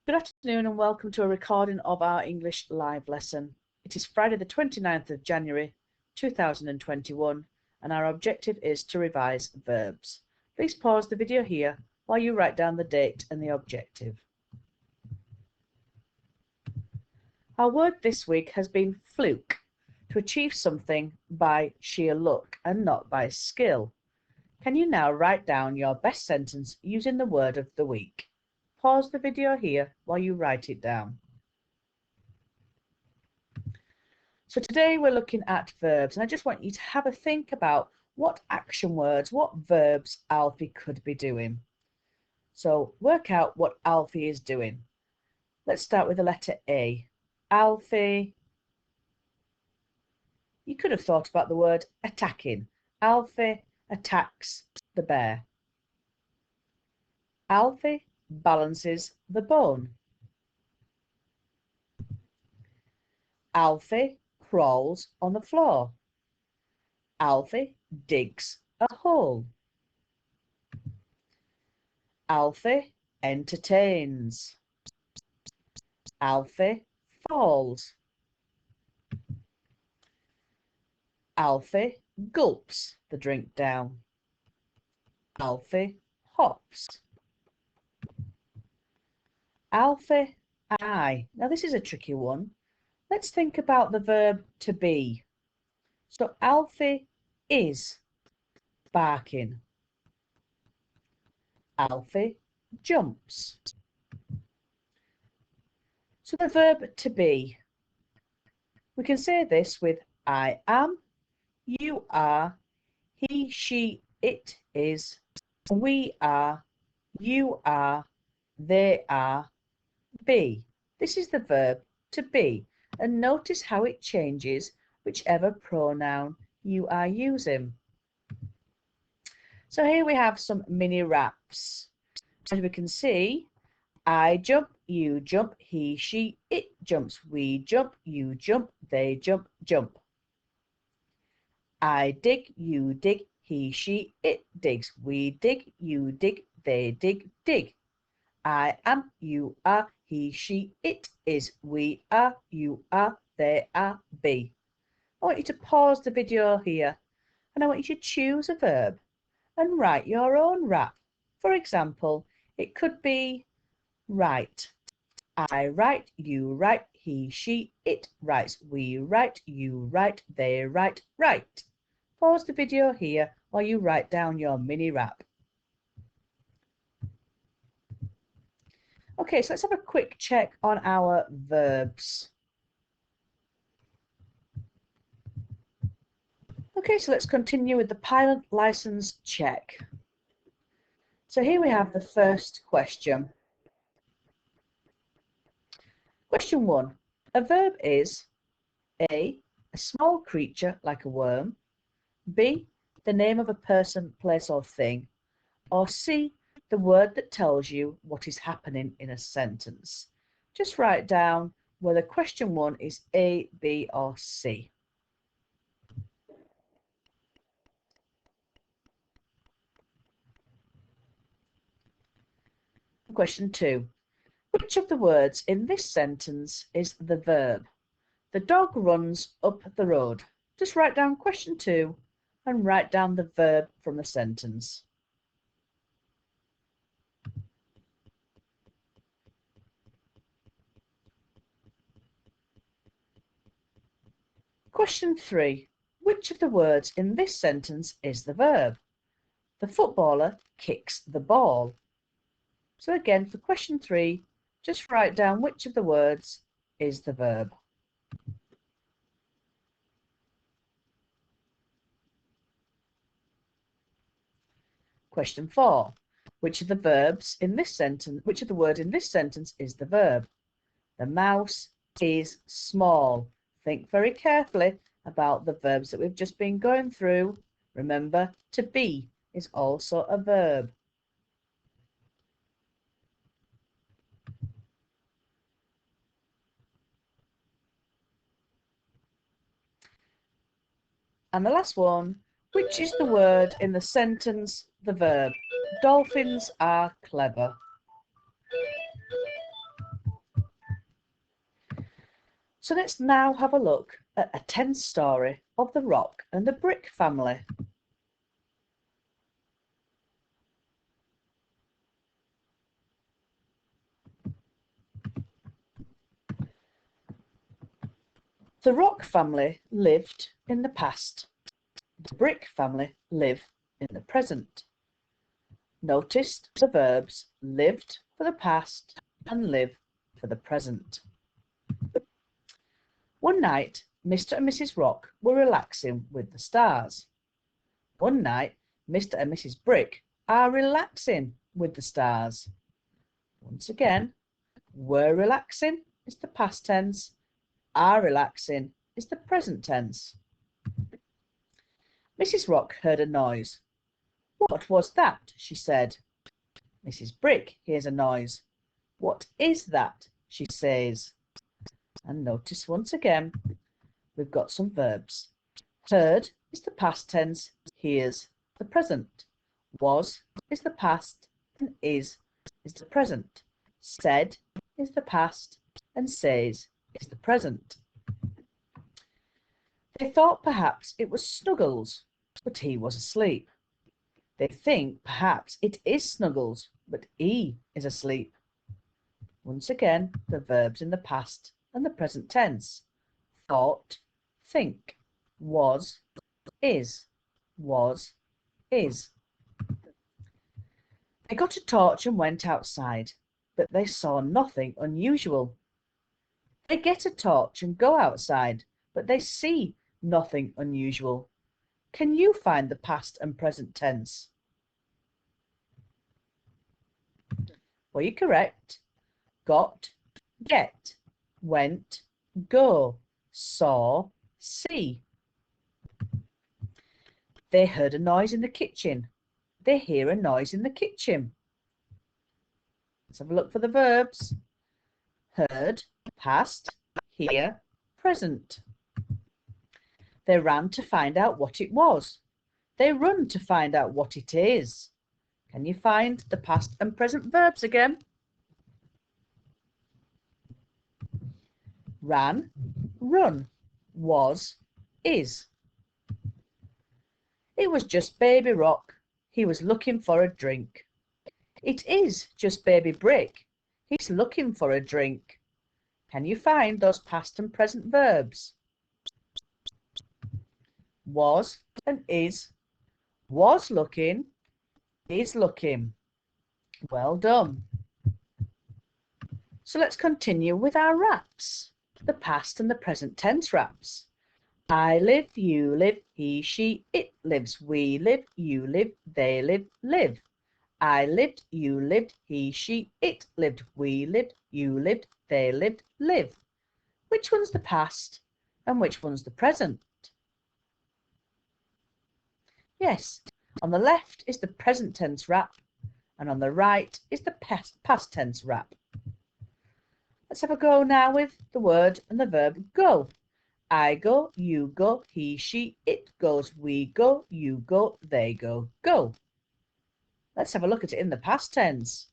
Good afternoon and welcome to a recording of our English live lesson. It is Friday the 29th of January 2021 and our objective is to revise verbs. Please pause the video here while you write down the date and the objective. Our word this week has been fluke, to achieve something by sheer luck and not by skill. Can you now write down your best sentence using the word of the week? Pause the video here while you write it down. So today we're looking at verbs, and I just want you to have a think about what action words, what verbs Alfie could be doing. So work out what Alfie is doing. Let's start with the letter A. Alfie. You could have thought about the word attacking. Alfie attacks the bear. Alfie balances the bone. Alfie crawls on the floor. Alfie digs a hole. Alfie entertains. Alfie falls. Alfie gulps the drink down. Alfie hops. Alfie I. Now this is a tricky one. Let's think about the verb to be. So Alfie is barking. Alfie jumps. So the verb to be. We can say this with I am, you are, he, she, it is, we are, you are, they are, be. This is the verb to be, and notice how it changes whichever pronoun you are using. So here we have some mini raps. As we can see, I jump, you jump, he, she, it jumps, we jump, you jump, they jump, jump. I dig, you dig, he, she, it digs, we dig, you dig, they dig, dig. I am, you are, he, she, it is, we are, you are, they are, be. I want you to pause the video here and I want you to choose a verb and write your own rap. For example, it could be write. I write, you write, he, she, it writes, we write, you write, they write, write. Pause the video here while you write down your mini rap. Okay, so let's have a quick check on our verbs. Okay, so let's continue with the pilot license check. So here we have the first question. Question 1. A verb is A, a small creature like a worm, B, the name of a person, place or thing, or C, the word that tells you what is happening in a sentence. Just write down whether question 1 is A, B or C. Question 2. Which of the words in this sentence is the verb? The dog runs up the road. Just write down question 2 and write down the verb from the sentence. Question 3. Which of the words in this sentence is the verb? The footballer kicks the ball. So again, for question 3, just write down which of the words is the verb. Question 4. Which of the verbs in this sentence, which of the word in this sentence is the verb? The mouse is small. Think very carefully about the verbs that we've just been going through. Remember, to be is also a verb. And the last one, which is the word in the sentence, the verb? Dolphins are clever. So let's now have a look at a tense story of the rock and the brick family. The rock family lived in the past. The brick family live in the present. Notice the verbs lived for the past and live for the present. One night, Mr. and Mrs. Rock were relaxing with the stars. One night, Mr. and Mrs. Brick are relaxing with the stars. Once again, were relaxing is the past tense, are relaxing is the present tense. Mrs. Rock heard a noise. What was that? She said. Mrs. Brick hears a noise. What is that? She says. And notice once again, we've got some verbs. Heard is the past tense, hears the present. Was is the past, and is the present. Said is the past, and says is the present. They thought perhaps it was Snuggles, but he was asleep. They think perhaps it is Snuggles, but he is asleep. Once again, the verbs in the past and the present tense. Thought, think, was, is, is. They got a torch and went outside, but they saw nothing unusual. They get a torch and go outside, but they see nothing unusual. Can you find the past and present tense? Well, you're correct. Got, get, went, go, saw, see. They heard a noise in the kitchen. They hear a noise in the kitchen. Let's have a look for the verbs. Heard, past, hear, present. They ran to find out what it was. They run to find out what it is. Can you find the past and present verbs again? Ran, run, was, is. It was just Baby Rock. He was looking for a drink. It is just Baby Brick. He's looking for a drink. Can you find those past and present verbs? Was and is. Was looking, is looking. Well done. So let's continue with our raps. The past and the present tense raps. I live, you live, he, she, it lives, we live, you live, they live, live. I lived, you lived, he, she, it lived, we lived, you lived, they lived, live. Which one's the past and which one's the present? Yes, on the left is the present tense rap and on the right is the past tense rap. Let's have a go now with the word and the verb go. I go, you go, he, she, it goes, we go, you go, they go, go. Let's have a look at it in the past tense.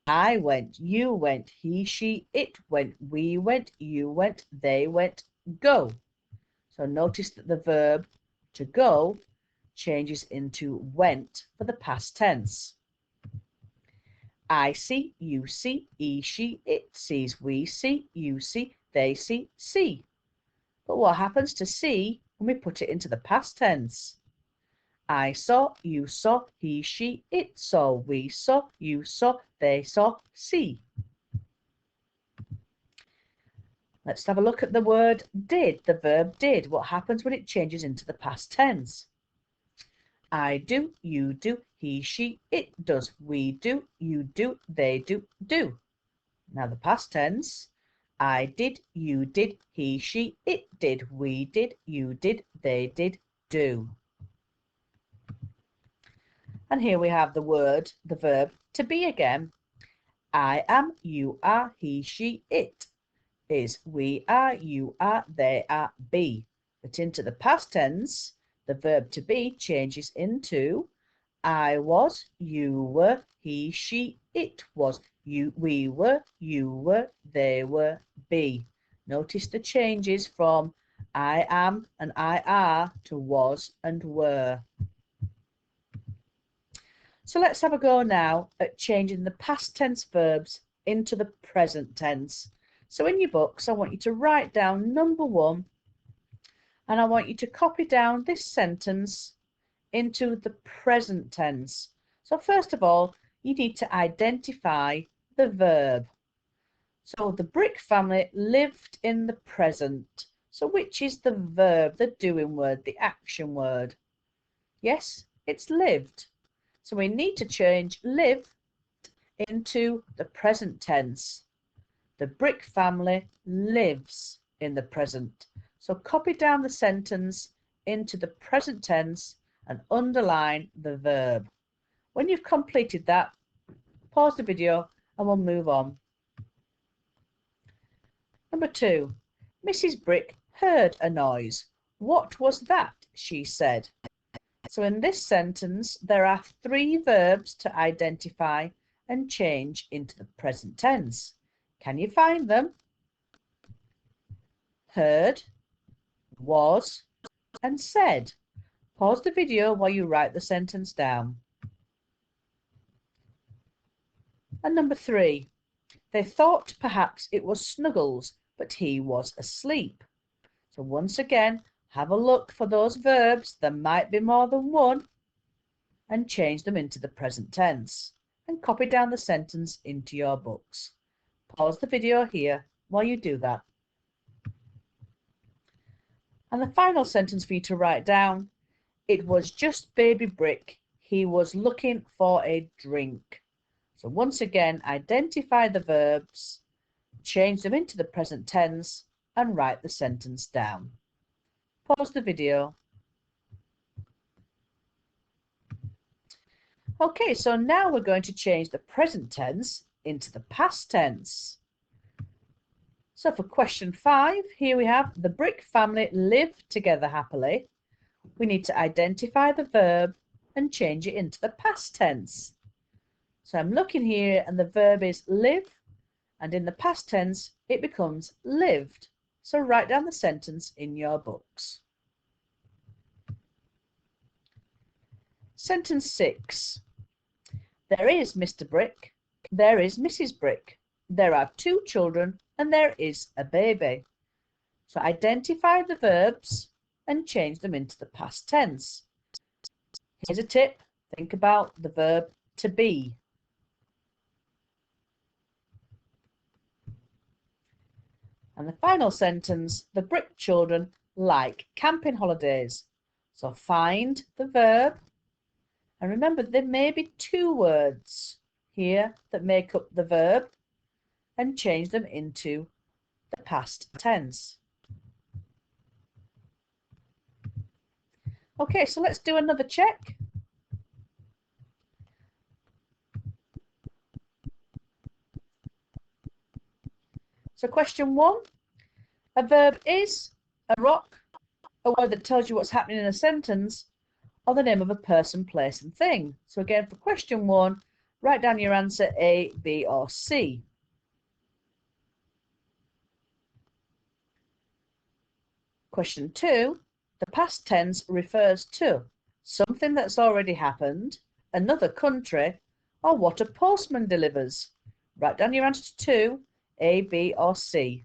I went, you went, he, she, it went, we went, you went, they went, go. So notice that the verb to go changes into went for the past tense. I see, you see, he, she, it sees, we see, you see, they see, see. But what happens to see when we put it into the past tense? I saw, you saw, he, she, it saw, we saw, you saw, they saw, see. Let's have a look at the word did, the verb did. What happens when it changes into the past tense? I do, you do, he, she, it does, we do, you do, they do, do. Now the past tense. I did, you did, he, she, it did, we did, you did, they did, do. And here we have the word, the verb to be again. I am, you are, he, she, it is, we are, you are, they are, be. But into the past tense, the verb to be changes into I was, you were, he, she, it was, we were, you were, they were, be. Notice the changes from I am and I are to was and were. So let's have a go now at changing the past tense verbs into the present tense. So in your books, I want you to write down number 1, and I want you to copy down this sentence into the present tense. So first of all, you need to identify the verb. So the Brick family lived in the present. So which is the verb, the doing word, the action word? Yes, it's lived. So we need to change lived into the present tense. The Brick family lives in the present. So copy down the sentence into the present tense and underline the verb. When you've completed that, pause the video and we'll move on. Number 2, Mrs. Brick heard a noise. What was that? She said. So in this sentence, there are 3 verbs to identify and change into the present tense. Can you find them? Heard, was, and said. Pause the video while you write the sentence down. And number 3, they thought perhaps it was Snuggles, but he was asleep. So once again, have a look for those verbs, there might be more than one, and change them into the present tense. And copy down the sentence into your books. Pause the video here while you do that. And the final sentence for you to write down, it was just baby Brick. He was looking for a drink. So once again, identify the verbs, change them into the present tense, and write the sentence down. Pause the video. Okay, so now we're going to change the present tense into the past tense. So for question 5, here we have the Brick family lived together happily. We need to identify the verb and change it into the past tense. So I'm looking here and the verb is live, and in the past tense it becomes lived. So write down the sentence in your books. Sentence 6. There is Mr. Brick. There is Mrs. Brick. There are 2 children and there is a baby. So identify the verbs and change them into the past tense. Here's a tip. Think about the verb to be. And the final sentence, the Brick children like camping holidays. So find the verb, and remember there may be 2 words here that make up the verb, and change them into the past tense. Okay, so let's do another check. So question 1, a verb is a rock, a word that tells you what's happening in a sentence, or the name of a person, place and thing. So again, for question 1, write down your answer A, B or C. Question 2, the past tense refers to something that's already happened, another country, or what a postman delivers. Write down your answer to 2, A, B or C.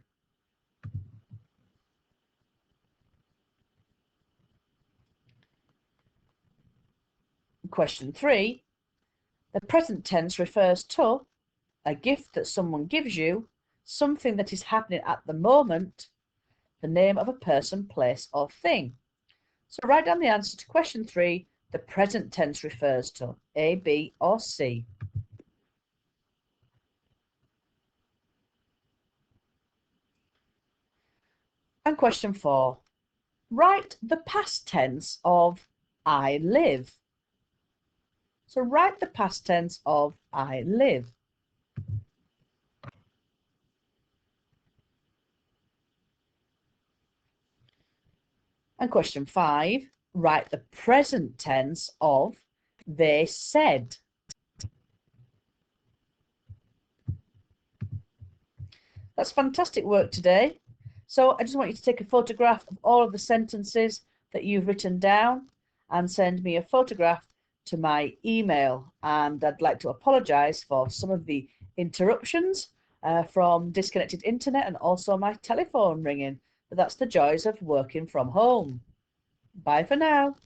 Question 3, the present tense refers to a gift that someone gives you, something that is happening at the moment, the name of a person, place or thing. So write down the answer to question 3, the present tense refers to A, B or C. And question 4, write the past tense of I live. So write the past tense of I live. And question 5, write the present tense of they said. That's fantastic work today. So I just want you to take a photograph of all of the sentences that you've written down and send me a photograph to my email. And I'd like to apologise for some of the interruptions from disconnected internet and also my telephone ringing. But that's the joys of working from home. Bye for now.